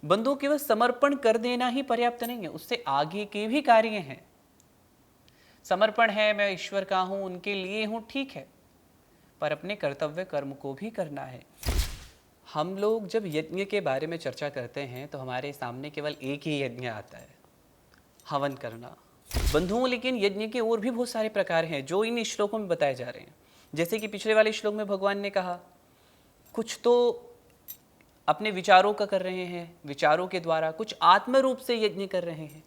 बंधुओं केवल समर्पण कर देना ही पर्याप्त नहीं है, उससे आगे के भी कार्य हैं। समर्पण है, मैं ईश्वर का हूं, उनके लिए हूं, ठीक है, पर अपने कर्तव्य कर्म को भी करना है। हम लोग जब यज्ञ के बारे में चर्चा करते हैं तो हमारे सामने केवल एक ही यज्ञ आता है, हवन करना। बंधुओं, लेकिन यज्ञ के और भी बहुत सारे प्रकार हैं जो इन श्लोकों में बताए जा रहे हैं। जैसे कि पिछले वाले श्लोक में भगवान ने कहा, कुछ तो अपने विचारों का कर रहे हैं, विचारों के द्वारा, कुछ आत्म रूप से यज्ञ कर रहे हैं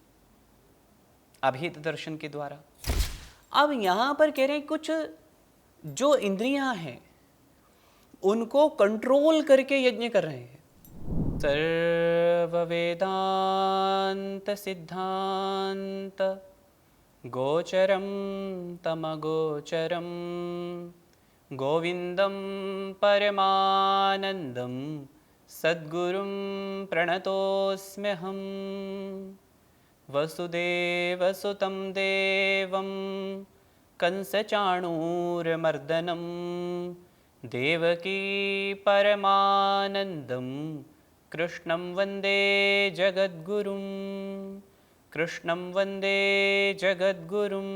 अभेद दर्शन के द्वारा। अब यहां पर कह रहे हैं कुछ जो इंद्रियां हैं उनको कंट्रोल करके यज्ञ कर रहे हैं। सर्व वेदांत सिद्धांत गोचरम तमगोचरम गोविंदम परमानंदम सद्गुरुं प्रणतोस्म्यहम् वसुदेवसुतं देवं कंसचाणूरमर्दनं देवकी परमानंदं कृष्णं वन्दे जगद्गुरुं कृष्णं वन्दे जगद्गुरुं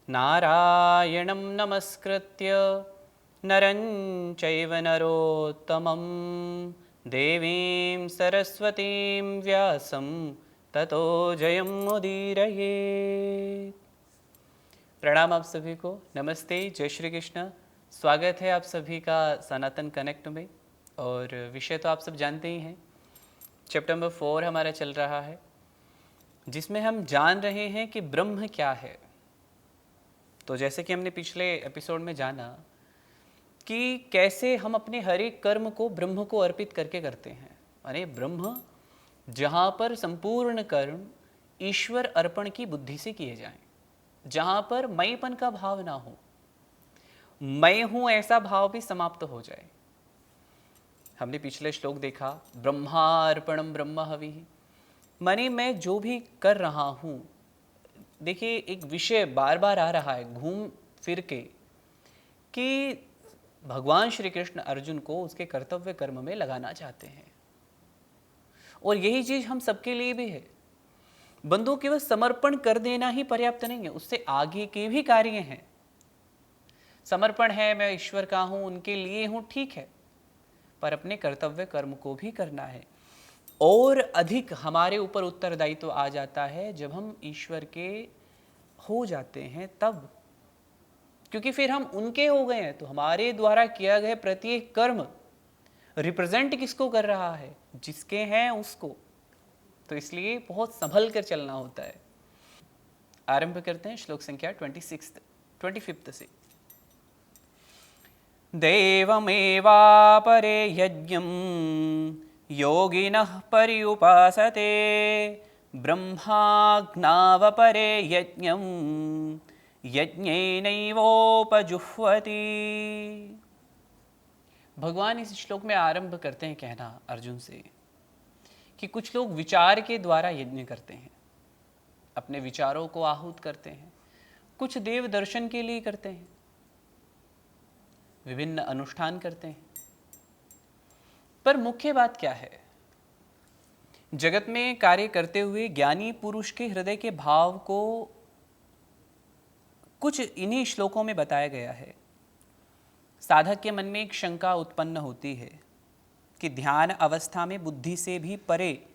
नारायणं नमस्कृत्य नरं चैव नरोत्तमं देवीं सरस्वतीं व्यासं ततो जयमुदीरयेत्। प्रणाम आप सभी को, नमस्ते, जय श्री कृष्ण। स्वागत है आप सभी का सनातन कनेक्ट में। और विषय तो आप सब जानते ही हैं, चैप्टर नंबर 4 हमारा चल रहा है, जिसमें हम जान रहे हैं कि ब्रह्म क्या है। तो जैसे कि हमने पिछले एपिसोड में जाना कि कैसे हम अपने हर एक कर्म को ब्रह्म को अर्पित करके करते हैं। अरे ब्रह्म, जहाँ पर संपूर्ण कर्म ईश्वर अर्पण की बुद्धि से किए जाएं, जहाँ पर मैंपन का भाव ना हो, मैं हूँ ऐसा भाव भी समाप्त हो जाए। हमने पिछले श्लोक देखा, ब्रह्मार्पणम ब्रह्म हविः, माने मैं जो भी कर रहा हूँ, देखिए एक विषय बार बार आ रहा है घूम फिर के कि भगवान श्री कृष्ण अर्जुन को उसके कर्तव्य कर्म में लगाना चाहते हैं, और यही चीज हम सबके लिए भी है। बंधु, केवल समर्पण कर देना ही पर्याप्त नहीं है, उससे आगे के भी कार्य हैं। समर्पण है, मैं ईश्वर का हूं, उनके लिए हूं, ठीक है, पर अपने कर्तव्य कर्म को भी करना है। और अधिक हमारे ऊपर उत्तरदायित्व आ जाता है जब हम ईश्वर के हो जाते हैं तब, क्योंकि फिर हम उनके हो गए हैं तो हमारे द्वारा किया गया प्रत्येक कर्म रिप्रेजेंट किसको कर रहा है? जिसके हैं उसको। तो इसलिए बहुत संभल कर चलना होता है। आरंभ करते हैं श्लोक संख्या 25 से। देवमेवापरे यज्ञं योगिनः पर्युपासते ब्रह्माज्ञावपरे यज्ञं यज्ञेनैवोपजुह्वति। भगवान इस श्लोक में आरंभ करते हैं कहना अर्जुन से कि कुछ लोग विचार के द्वारा यज्ञ करते हैं, अपने विचारों को आहूत करते हैं, कुछ देव दर्शन के लिए करते हैं, विभिन्न अनुष्ठान करते हैं। पर मुख्य बात क्या है? जगत में कार्य करते हुए ज्ञानी पुरुष के हृदय के भाव को कुछ इन्हीं श्लोकों में बताया गया है। साधक के मन में एक शंका उत्पन्न होती है कि ध्यान अवस्था में बुद्धि से भी परे,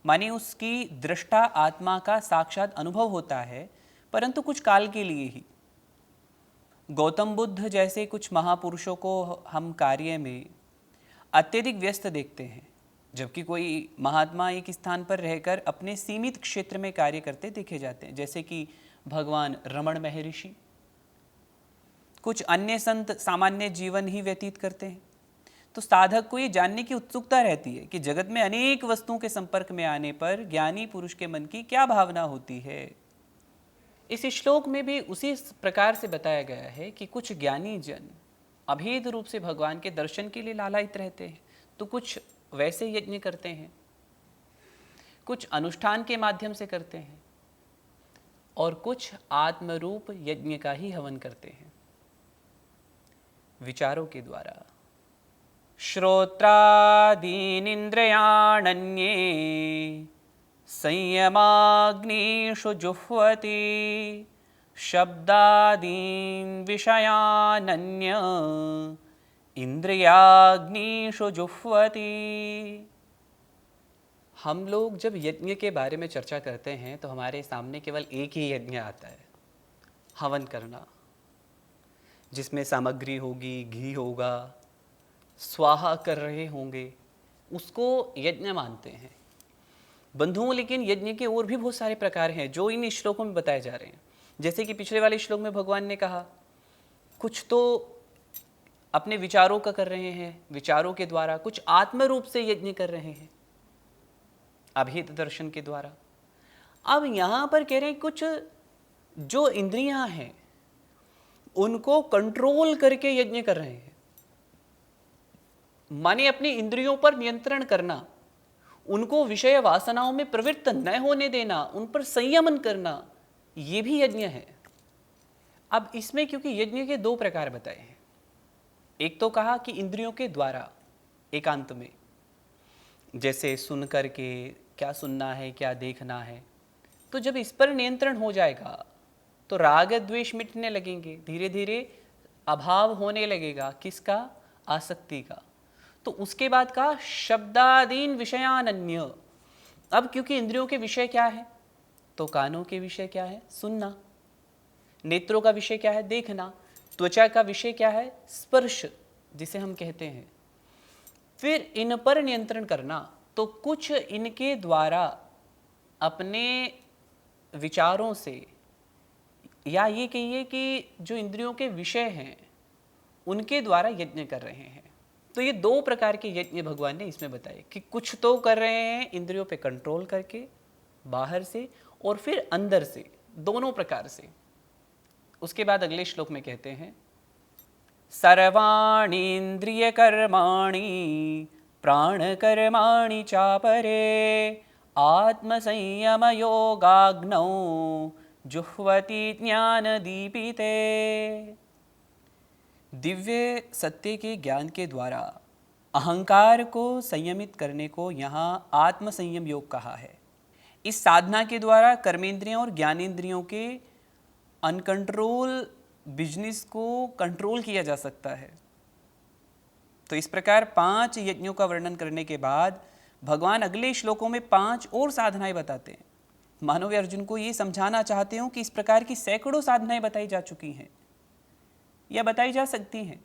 माने उसकी दृष्टा आत्मा का साक्षात अनुभव होता है, परंतु कुछ काल के लिए ही। गौतम बुद्ध जैसे कुछ महापुरुषों को हम कार्य में अत्यधिक व्यस्त देखते हैं, जबकि कोई महात्मा एक स्थान पर रहकर अपने सीमित क्षेत्र में कार्य करते देखे जाते हैं, जैसे कि भगवान रमण महर्षि। कुछ अन्य संत सामान्य जीवन ही व्यतीत करते हैं। तो साधक को ये जानने की उत्सुकता रहती है कि जगत में अनेक वस्तुओं के संपर्क में आने पर ज्ञानी पुरुष के मन की क्या भावना होती है। इस श्लोक में भी उसी प्रकार से बताया गया है कि कुछ ज्ञानी जन अभेद रूप से भगवान के दर्शन के लिए लालायित रहते हैं, तो कुछ वैसे यज्ञ करते हैं, कुछ अनुष्ठान के माध्यम से करते हैं, और कुछ आत्मरूप यज्ञ का ही हवन करते हैं, विचारों के द्वारा, श्रोत्रादीनिन्द्रियाण्ये संयमाग्निषु जुह्वति शब्दादीन् विषयानन्य इंद्रियाग्निषु जुह्वति। हम लोग जब यज्ञ के बारे में चर्चा करते हैं तो हमारे सामने केवल एक ही यज्ञ आता है, हवन करना, जिसमें सामग्री होगी, घी होगा, स्वाहा कर रहे होंगे, उसको यज्ञ मानते हैं बंधुओं। लेकिन यज्ञ के और भी बहुत सारे प्रकार हैं जो इन श्लोकों में बताए जा रहे हैं। जैसे कि पिछले वाले श्लोक में भगवान ने कहा, कुछ तो अपने विचारों का कर रहे हैं, विचारों के द्वारा, कुछ आत्म रूप से यज्ञ कर रहे हैं अभेद दर्शन के द्वारा। अब यहां पर कह रहे हैं कुछ जो इंद्रियां हैं उनको कंट्रोल करके यज्ञ कर रहे हैं, माने अपनी इंद्रियों पर नियंत्रण करना, उनको विषय वासनाओं में प्रवृत्त न होने देना, उन पर संयमन करना, यह भी यज्ञ है। अब इसमें क्योंकि यज्ञ के दो प्रकार बताए हैं, एक तो कहा कि इंद्रियों के द्वारा एकांत में, जैसे सुन करके क्या सुनना है, क्या देखना है, तो जब इस पर नियंत्रण हो जाएगा तो राग द्वेष मिटने लगेंगे, धीरे धीरे अभाव होने लगेगा, किसका? आसक्ति का। तो उसके बाद का शब्दादीन विषयानन्य। अब क्योंकि इंद्रियों के विषय क्या है, तो कानों के विषय क्या है? सुनना। नेत्रों का विषय क्या है? देखना। त्वचा का विषय क्या है? स्पर्श, जिसे हम कहते हैं। फिर इन पर नियंत्रण करना, तो कुछ इनके द्वारा अपने विचारों से, या ये कहिए कि जो इंद्रियों के विषय हैं उनके द्वारा यज्ञ कर रहे हैं। तो ये दो प्रकार के यज्ञ भगवान ने इसमें बताए कि कुछ तो कर रहे हैं इंद्रियों पे कंट्रोल करके बाहर से, और फिर अंदर से, दोनों प्रकार से। उसके बाद अगले श्लोक में कहते हैं, सर्वाणि इंद्रिय कर्माणि प्राणकर्माणि चापरे आत्मसंयम योगाग्नौ जुह्वति ज्ञान दीपिते। दिव्य सत्य के ज्ञान के द्वारा अहंकार को संयमित करने को यहाँ आत्मसंयम योग कहा है। इस साधना के द्वारा कर्मेंद्रियों और ज्ञानेंद्रियों के अनकंट्रोल बिजनेस को कंट्रोल किया जा सकता है। तो इस प्रकार 5 यज्ञों का वर्णन करने के बाद भगवान अगले श्लोकों में 5 और साधनाएं बताते हैं। मानो वे अर्जुन को ये समझाना चाहते हो कि इस प्रकार की सैकड़ों साधनाएं बताई जा चुकी हैं या बताई जा सकती हैं।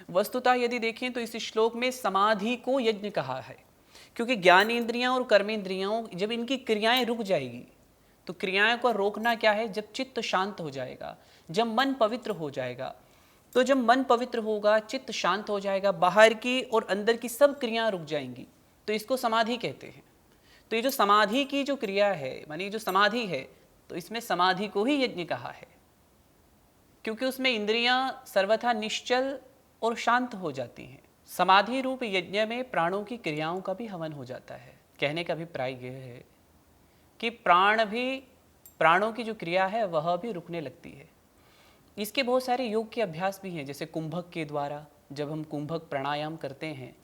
वस्तुतः यदि देखें तो इस श्लोक में समाधि को यज्ञ कहा है, क्योंकि ज्ञानेंद्रियां और कर्मेंद्रियों जब इनकी क्रियाएं रुक जाएगी, तो क्रियाओं को रोकना क्या है? जब चित्त शांत हो जाएगा, जब मन पवित्र हो जाएगा। तो जब मन पवित्र होगा, चित्त शांत हो जाएगा, बाहर की और अंदर की सब क्रियाएं रुक जाएंगी, तो इसको समाधि कहते हैं। तो ये जो समाधि की जो क्रिया है, मानी जो समाधि है, तो इसमें समाधि को ही यज्ञ कहा है, क्योंकि उसमें इंद्रियां सर्वथा निश्चल और शांत हो जाती हैं। समाधि रूप यज्ञ में प्राणों की क्रियाओं का भी हवन हो जाता है। कहने का अभिप्राय यह है कि प्राणों की जो क्रिया है वह भी रुकने लगती है। इसके बहुत सारे योग के अभ्यास भी हैं, जैसे कुंभक के द्वारा जब हम कुंभक प्राणायाम करते हैं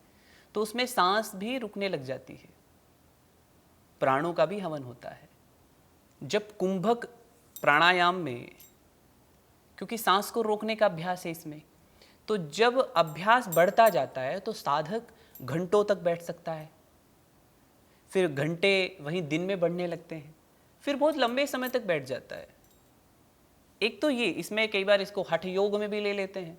तो उसमें सांस भी रुकने लग जाती है, प्राणों का भी हवन होता है। जब कुंभक प्राणायाम में, क्योंकि सांस को रोकने का अभ्यास है इसमें, तो जब अभ्यास बढ़ता जाता है तो साधक घंटों तक बैठ सकता है, फिर घंटे वहीं दिन में बढ़ने लगते हैं, फिर बहुत लंबे समय तक बैठ जाता है। एक तो ये, इसमें कई बार इसको हठ योग में भी ले लेते हैं।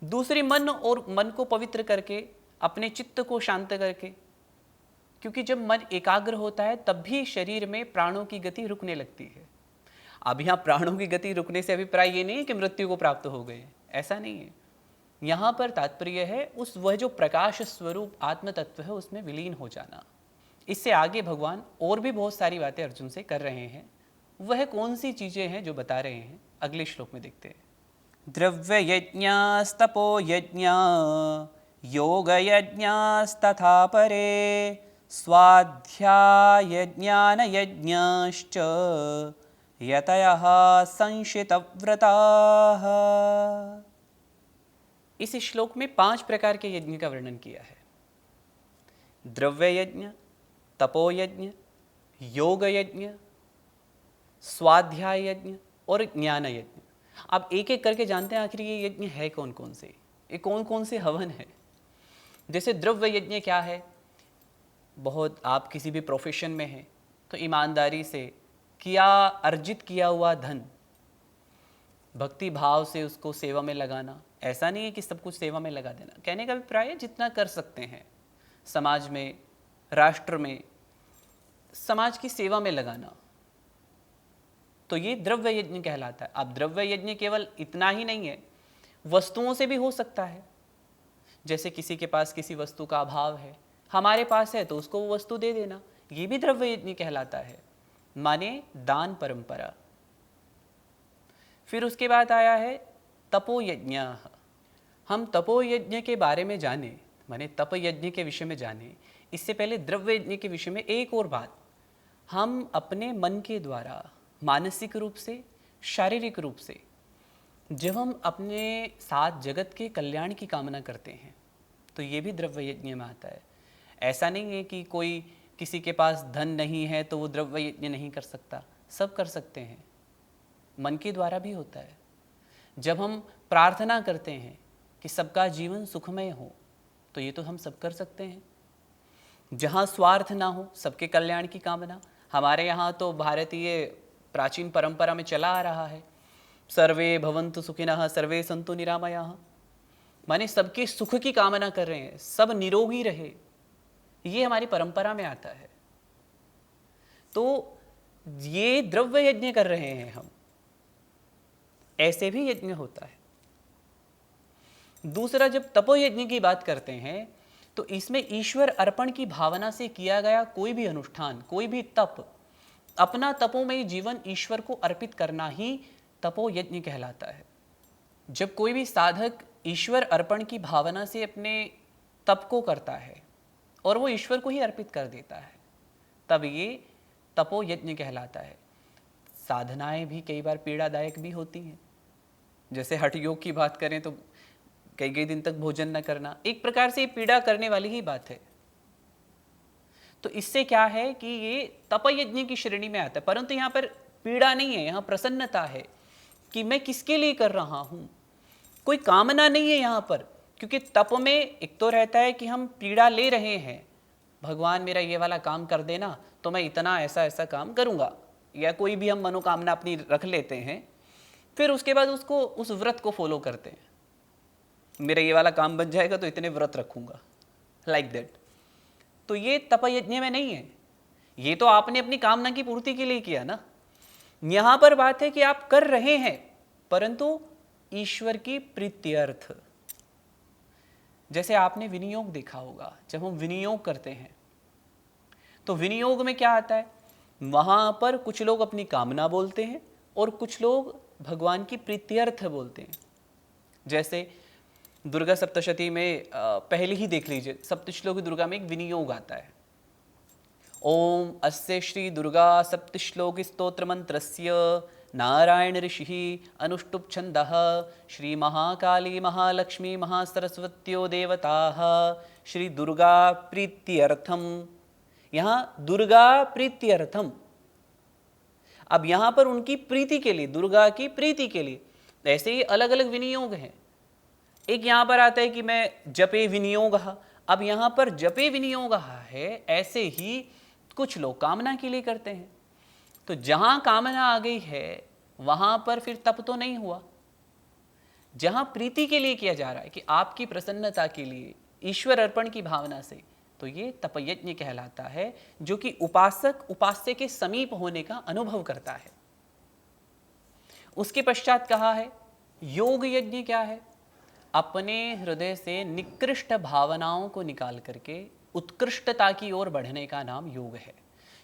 दूसरी मन को पवित्र करके, अपने चित्त को शांत करके, क्योंकि जब मन एकाग्र होता है तब भी शरीर में प्राणों की गति रुकने लगती है। अब यहाँ प्राणों की गति रुकने से अभिप्राय ये नहीं है कि मृत्यु को प्राप्त हो गए, ऐसा नहीं है। यहाँ पर तात्पर्य है वह जो प्रकाश स्वरूप आत्म तत्व है उसमें विलीन हो जाना। इससे आगे भगवान और भी बहुत सारी बातें अर्जुन से कर रहे हैं। वह कौन सी चीजें हैं जो बता रहे हैं, अगले श्लोक में देखते हैं। द्रव्य यज्ञास्तपो यज्ञ योग यज्ञास्तथा परे स्वाध्याय ज्ञान यज्ञश्च यतयः संशितव्रताः। इस श्लोक में 5 प्रकार के यज्ञ का वर्णन किया है। द्रव्य यज्ञ, तपो यज्ञ, योग यज्ञ, स्वाध्याय यज्ञ और ज्ञान यज्ञ। अब एक एक करके जानते हैं आखिर ये यज्ञ है कौन कौन से, ये कौन कौन से हवन है। जैसे द्रव्य यज्ञ क्या है, बहुत आप किसी भी प्रोफेशन में हैं तो ईमानदारी से किया अर्जित किया हुआ धन भक्ति भाव से उसको सेवा में लगाना। ऐसा नहीं है कि सब कुछ सेवा में लगा देना, कहने का अभिप्राय है जितना कर सकते हैं समाज में, राष्ट्र में, समाज की सेवा में लगाना, तो ये द्रव्य यज्ञ कहलाता है। अब द्रव्य यज्ञ केवल इतना ही नहीं है, वस्तुओं से भी हो सकता है। जैसे किसी के पास किसी वस्तु का अभाव है, हमारे पास है तो उसको वो वस्तु दे देना, ये भी द्रव्य यज्ञ कहलाता है, माने दान परंपरा। फिर उसके बाद आया है तपो यज्ञ। हम तपो यज्ञ के बारे में जाने, माने तप यज्ञ के विषय में जाने, इससे पहले द्रव्य यज्ञ के विषय में एक और बात। हम अपने मन के द्वारा मानसिक रूप से, शारीरिक रूप से जब हम अपने साथ जगत के कल्याण की कामना करते हैं तो ये भी द्रव्य यज्ञ में आता है। ऐसा नहीं है कि कोई किसी के पास धन नहीं है तो वो द्रव्य यज्ञ नहीं कर सकता, सब कर सकते हैं, मन के द्वारा भी होता है। जब हम प्रार्थना करते हैं कि सबका जीवन सुखमय हो तो ये तो हम सब कर सकते हैं। जहाँ स्वार्थ ना हो, सबके कल्याण की कामना, हमारे यहाँ तो भारतीय प्राचीन परंपरा में चला आ रहा है, सर्वे भवन्तु सुखिनः सर्वे सन्तु निरामयाः, माने सबके सुख की कामना कर रहे हैं, सब निरोगी रहे, ये हमारी परंपरा में आता है। तो ये द्रव्य यज्ञ कर रहे हैं हम, ऐसे भी यज्ञ होता है। दूसरा, जब तपो यज्ञ की बात करते हैं तो इसमें ईश्वर अर्पण की भावना से किया गया कोई भी अनुष्ठान, कोई भी तप, अपना तपोमय जीवन ईश्वर को अर्पित करना ही तपो यज्ञ कहलाता है। जब कोई भी साधक ईश्वर अर्पण की भावना से अपने तप को करता है और वो ईश्वर को ही अर्पित कर देता है, तब ये तपो यज्ञ कहलाता है। साधनाएं भी कई बार पीड़ादायक भी होती हैं। जैसे हठ योग की बात करें तो कई कई दिन तक भोजन न करना, एक प्रकार से पीड़ा करने वाली ही बात है। तो इससे क्या है कि ये तप यज्ञ की श्रेणी में आता है, परंतु यहाँ पर पीड़ा नहीं है, यहाँ प्रसन्नता है कि मैं किसके लिए कर रहा हूँ, कोई कामना नहीं है यहाँ पर। क्योंकि तप में एक तो रहता है कि हम पीड़ा ले रहे हैं, भगवान मेरा ये वाला काम कर देना तो मैं इतना ऐसा ऐसा काम करूँगा, या कोई भी हम मनोकामना अपनी रख लेते हैं, फिर उसके बाद उसको उस व्रत को फॉलो करते हैं, मेरा ये वाला काम बन जाएगा तो इतने व्रत रखूँगा, लाइक दैट। तो ये तप यज्ञ में नहीं है, ये तो आपने अपनी कामना की पूर्ति के लिए किया ना। यहाँ पर बात है कि आप कर रहे हैं परंतु ईश्वर की प्रीत्यर्थ। जैसे आपने विनियोग देखा होगा, जब हम विनियोग करते हैं तो विनियोग में क्या आता है, वहां पर कुछ लोग अपनी कामना बोलते हैं और कुछ लोग भगवान की प्रीत्यर्थ बोलते हैं। जैसे दुर्गा सप्तशती में पहले ही देख लीजिए, सप्तश्लोकी दुर्गा में एक विनियोग आता है, ओम अस्य श्री दुर्गा सप्तश्लोकी स्तोत्र मंत्रस्य नारायण ऋषिः अनुष्टुप् छन्दः श्री महाकाली महालक्ष्मी महासरस्वत्यो देवताः श्री दुर्गा प्रीत्यर्थम। यहाँ दुर्गा प्रीत्यर्थम, अब यहाँ पर उनकी प्रीति के लिए, दुर्गा की प्रीति के लिए। ऐसे ही अलग अलग विनियोग हैं। एक यहाँ पर आता है कि मैं जपे विनियोग, अब यहाँ पर जपे विनियोग है, ऐसे ही कुछ लोग कामना के लिए करते हैं। तो जहाँ कामना आ गई है वहाँ पर फिर तप तो नहीं हुआ। जहाँ प्रीति के लिए किया जा रहा है कि आपकी प्रसन्नता के लिए, ईश्वर अर्पण की भावना से, तो ये तपयज्ञ कहलाता है, जो कि उपासक उपास्य के समीप होने का अनुभव करता है। उसके पश्चात कहा है योग यज्ञ क्या है, अपने हृदय से निकृष्ट भावनाओं को निकाल करके उत्कृष्टता की ओर बढ़ने का नाम योग है।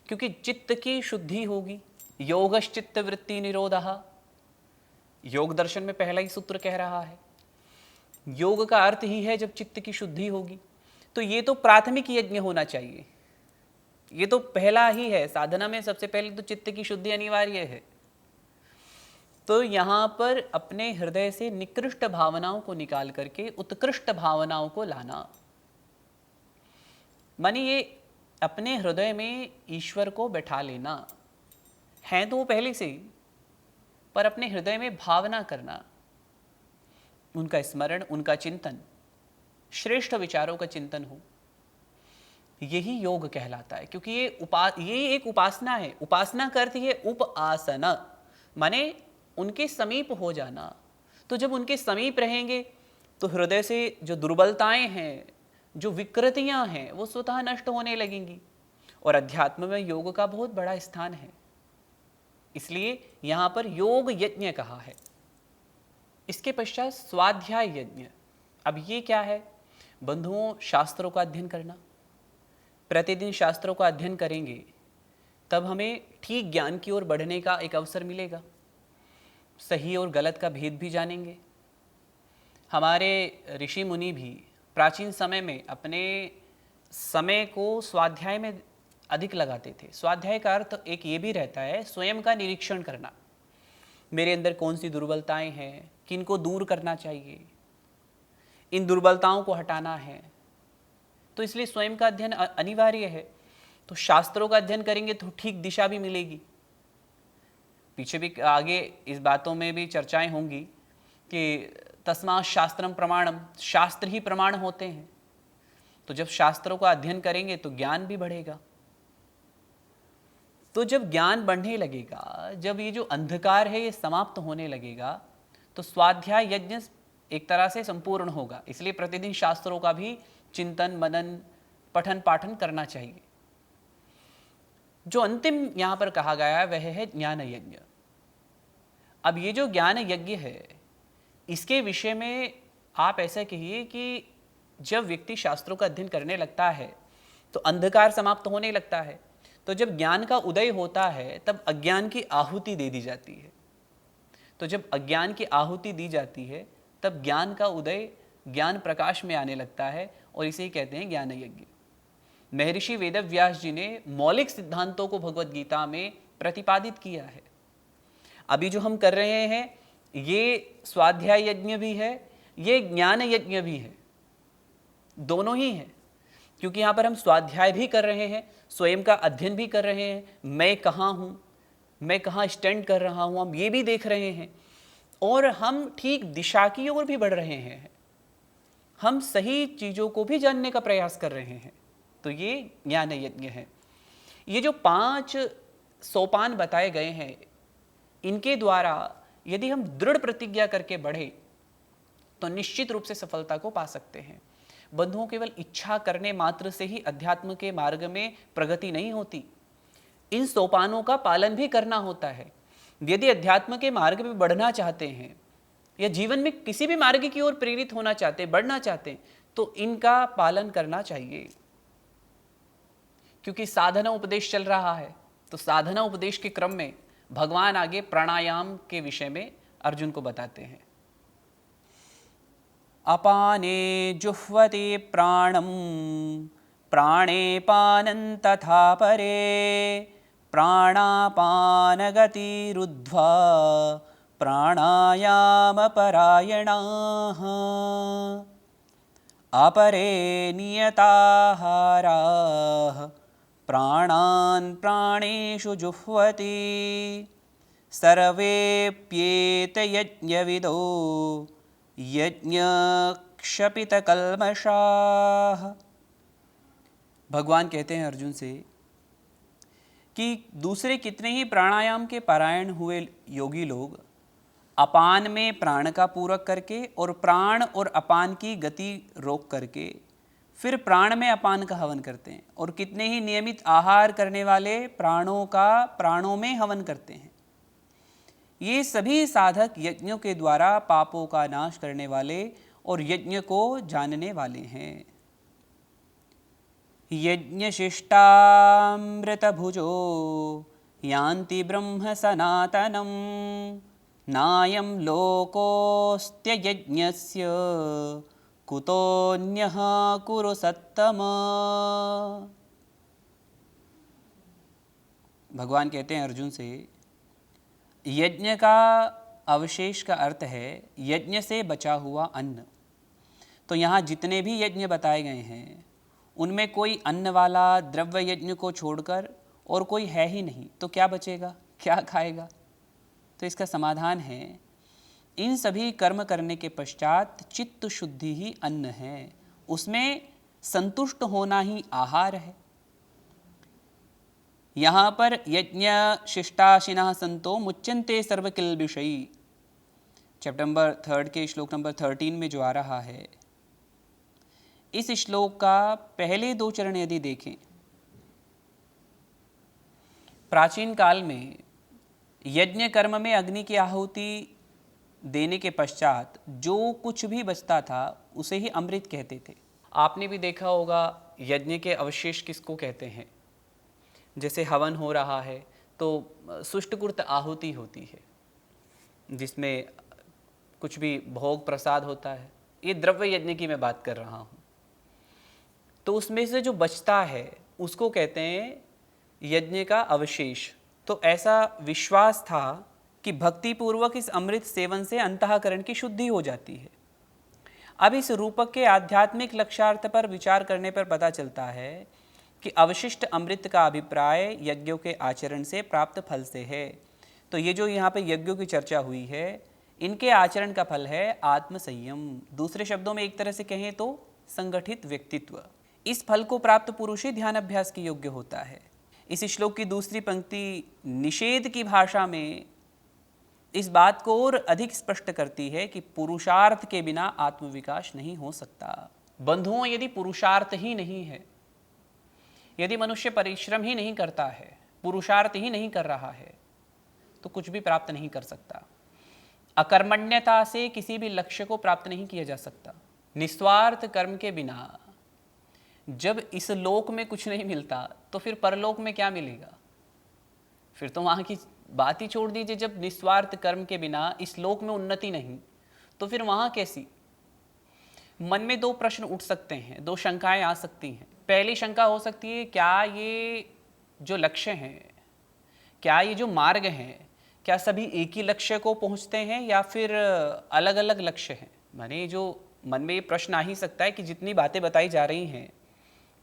क्योंकि चित्त की शुद्धि होगी, योगश्चित्त वृत्ति निरोधः, योग दर्शन में पहला ही सूत्र कह रहा है। योग का अर्थ ही है जब चित्त की शुद्धि होगी। तो ये तो प्राथमिक यज्ञ होना चाहिए, ये तो पहला ही है। साधना में सबसे पहले तो चित्त की शुद्धि अनिवार्य है। तो यहाँ पर अपने हृदय से निकृष्ट भावनाओं को निकाल करके उत्कृष्ट भावनाओं को लाना, माने ये अपने हृदय में ईश्वर को बैठा लेना है, तो वो पहले से ही, पर अपने हृदय में भावना करना, उनका स्मरण, उनका चिंतन, श्रेष्ठ विचारों का चिंतन हो, यही योग कहलाता है। क्योंकि ये एक उपासना है। उपासना का अर्थ है उपासना, माने उनके समीप हो जाना। तो जब उनके समीप रहेंगे तो हृदय से जो दुर्बलताएं हैं, जो विकृतियां हैं, वो स्वतः नष्ट होने लगेंगी। और अध्यात्म में योग का बहुत बड़ा स्थान है, इसलिए यहां पर योग यज्ञ कहा है। इसके पश्चात स्वाध्याय यज्ञ। अब ये क्या है बंधुओं? शास्त्रों का अध्ययन करना। प्रतिदिन शास्त्रों का अध्ययन करेंगे तब हमें ठीक ज्ञान की ओर बढ़ने का एक अवसर मिलेगा। सही और गलत का भेद भी जानेंगे। हमारे ऋषि मुनि भी प्राचीन समय में अपने समय को स्वाध्याय में अधिक लगाते थे। स्वाध्याय का अर्थ एक ये भी रहता है स्वयं का निरीक्षण करना, मेरे अंदर कौन सी दुर्बलताएं हैं, किनको दूर करना चाहिए, इन दुर्बलताओं को हटाना है। तो इसलिए स्वयं का अध्ययन अनिवार्य है। तो शास्त्रों का अध्ययन करेंगे तो ठीक दिशा भी मिलेगी। पीछे भी आगे इस बातों में भी चर्चाएं होंगी कि तस्मात् शास्त्रम प्रमाणम, शास्त्र ही प्रमाण होते हैं। तो जब शास्त्रों का अध्ययन करेंगे तो ज्ञान भी बढ़ेगा। तो जब ज्ञान बढ़ने लगेगा, जब ये जो अंधकार है ये समाप्त होने लगेगा, तो स्वाध्याय यज्ञ एक तरह से संपूर्ण होगा। इसलिए प्रतिदिन शास्त्रों का भी चिंतन, मनन, पठन पाठन करना चाहिए। जो अंतिम यहां पर कहा गया है वह है ज्ञान यज्ञ। अब ये जो ज्ञान यज्ञ है, इसके विषय में आप ऐसा कहिए कि जब व्यक्ति शास्त्रों का अध्ययन करने लगता है तो अंधकार समाप्त होने लगता है। तो जब ज्ञान का उदय होता है तब अज्ञान की आहुति दे दी जाती है। तो जब अज्ञान की आहुति दी जाती है तब ज्ञान का उदय, ज्ञान प्रकाश में आने लगता है, और इसे ही कहते हैं ज्ञान यज्ञ। महर्षि वेदव्यास जी ने मौलिक सिद्धांतों को भगवत गीता में प्रतिपादित किया है। अभी जो हम कर रहे हैं ये स्वाध्याय यज्ञ भी है, ये ज्ञान यज्ञ भी है, दोनों ही हैं। क्योंकि यहाँ पर हम स्वाध्याय भी कर रहे हैं, स्वयं का अध्ययन भी कर रहे हैं, मैं कहाँ हूँ, मैं कहाँ स्टैंड कर रहा हूँ, हम ये भी देख रहे हैं, और हम ठीक दिशा की ओर भी बढ़ रहे हैं। हम सही चीज़ों को भी जानने का प्रयास कर रहे हैं। तो ये ज्ञान यज्ञ है। ये जो 5 सोपान बताए गए हैं, इनके द्वारा यदि हम दृढ़ प्रतिज्ञा करके बढ़े तो निश्चित रूप से सफलता को पा सकते हैं। बंधुओं, केवल इच्छा करने मात्र से ही अध्यात्म के मार्ग में प्रगति नहीं होती, इन सोपानों का पालन भी करना होता है। यदि अध्यात्म के मार्ग में बढ़ना चाहते हैं या जीवन में किसी भी मार्ग की ओर प्रेरित होना चाहते हैं, बढ़ना चाहते हैं, तो इनका पालन करना चाहिए। क्योंकि साधना उपदेश चल रहा है, तो साधना उपदेश के क्रम में भगवान आगे प्राणायाम के विषय में अर्जुन को बताते हैं। अपाने जुह्वति प्राणं प्राणे पानं तथा परे प्राणापानगतिरुद्ध्वा प्राणायामपरायणाः अपरे नियताहाराः प्राणान् प्राणेषु जुह्वति सर्वेप्येते यज्ञविदो यज्ञक्षपितकल्मषाः। भगवान कहते हैं अर्जुन से कि दूसरे कितने ही प्राणायाम के पारायण हुए योगी लोग अपान में प्राण का पूरक करके और प्राण और अपान की गति रोक करके फिर प्राण में अपान का हवन करते हैं, और कितने ही नियमित आहार करने वाले प्राणों का प्राणों में हवन करते हैं। ये सभी साधक यज्ञों के द्वारा पापों का नाश करने वाले और यज्ञ को जानने वाले हैं। यज्ञशिष्टामृतभुजो यान्ति ब्रह्म सनातनं नायं लोकोऽस्त्ययज्ञस्य कुतोऽन्यः कुरु सत्तम। भगवान कहते हैं अर्जुन से, यज्ञ का अवशेष का अर्थ है यज्ञ से बचा हुआ अन्न। तो यहाँ जितने भी यज्ञ बताए गए हैं उनमें कोई अन्न वाला द्रव्य यज्ञ को छोड़कर और कोई है ही नहीं, तो क्या बचेगा, क्या खाएगा? तो इसका समाधान है, इन सभी कर्म करने के पश्चात चित्त शुद्धि ही अन्न है, उसमें संतुष्ट होना ही आहार है। यहाँ पर यज्ञ शिष्टाशिनः संतो मुच्यन्ते सर्वकिल्बिषैः, चैप्टर नंबर 3 के श्लोक नंबर 13 में जो आ रहा है, इस श्लोक का पहले 2 चरण यदि देखें, प्राचीन काल में यज्ञ कर्म में अग्नि की आहुति देने के पश्चात जो कुछ भी बचता था उसे ही अमृत कहते थे। आपने भी देखा होगा यज्ञ के अवशेष किसको कहते हैं। जैसे हवन हो रहा है तो सुष्टकृत आहुति होती है जिसमें कुछ भी भोग प्रसाद होता है, ये द्रव्य यज्ञ की मैं बात कर रहा हूँ। तो उसमें से जो बचता है उसको कहते हैं यज्ञ का अवशेष। तो ऐसा विश्वास था कि भक्ति पूर्वक इस अमृत सेवन से अंतःकरण की शुद्धि हो जाती है। अब इस रूपक के आध्यात्मिक लक्ष्यार्थ पर विचार करने पर पता चलता है कि अवशिष्ट अमृत का अभिप्राय यज्ञों के आचरण से प्राप्त फल से है। तो ये जो यहाँ पे यज्ञों की चर्चा हुई है, इनके आचरण का फल है आत्मसंयम। दूसरे शब्दों में एक तरह से कहें तो संगठित व्यक्तित्व। इस फल को प्राप्त पुरुष ही ध्यान अभ्यास के योग्य होता है। इस श्लोक की दूसरी पंक्ति निषेध की भाषा में इस बात को और अधिक स्पष्ट करती है कि पुरुषार्थ के बिना आत्मविकास नहीं हो सकता। बंधुओं, यदि पुरुषार्थ ही नहीं है, यदि मनुष्य परिश्रम ही नहीं करता है, पुरुषार्थ ही नहीं कर रहा है, तो कुछ भी प्राप्त नहीं कर सकता। अकर्मण्यता से किसी भी लक्ष्य को प्राप्त नहीं किया जा सकता। निस्वार्थ कर्म के बिना जब इस लोक में कुछ नहीं मिलता तो फिर परलोक में क्या मिलेगा? फिर तो वहाँ की बात ही छोड़ दीजिए। जब निस्वार्थ कर्म के बिना इस लोक में उन्नति नहीं, तो फिर वहाँ कैसी? मन में 2 प्रश्न उठ सकते हैं, 2 शंकाएं आ सकती हैं। पहली शंका हो सकती है, क्या ये जो लक्ष्य हैं, क्या ये जो मार्ग हैं, क्या सभी एक ही लक्ष्य को पहुँचते हैं या फिर अलग अलग लक्ष्य हैं? माने जो मन में ये प्रश्न आ ही सकता है कि जितनी बातें बताई जा रही हैं,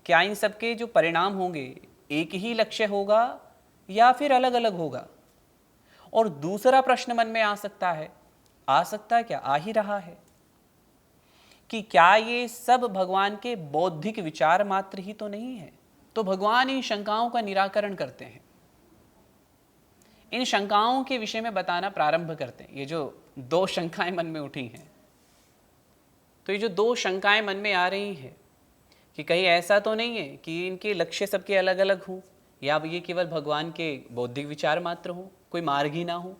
क्या इन सबके जो परिणाम होंगे एक ही लक्ष्य होगा या फिर अलग अलग होगा? और दूसरा प्रश्न मन में आ सकता है क्या आ ही रहा है कि क्या ये सब भगवान के बौद्धिक विचार मात्र ही तो नहीं है? तो भगवान इन शंकाओं का निराकरण करते हैं, इन शंकाओं के विषय में बताना प्रारंभ करते हैं। ये जो 2 शंकाएं मन में उठी हैं, तो ये जो 2 शंकाएं मन में आ रही हैं कि कहीं ऐसा तो नहीं है कि इनके लक्ष्य सबके अलग अलग हों या ये केवल भगवान के बौद्धिक विचार मात्र हों, कोई मार्ग ही ना हो।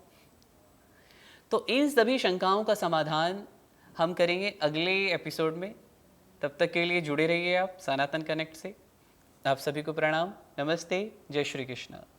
तो इन सभी शंकाओं का समाधान हम करेंगे अगले एपिसोड में। तब तक के लिए जुड़े रहिए आप सनातन कनेक्ट से। आप सभी को प्रणाम, नमस्ते, जय श्री कृष्ण।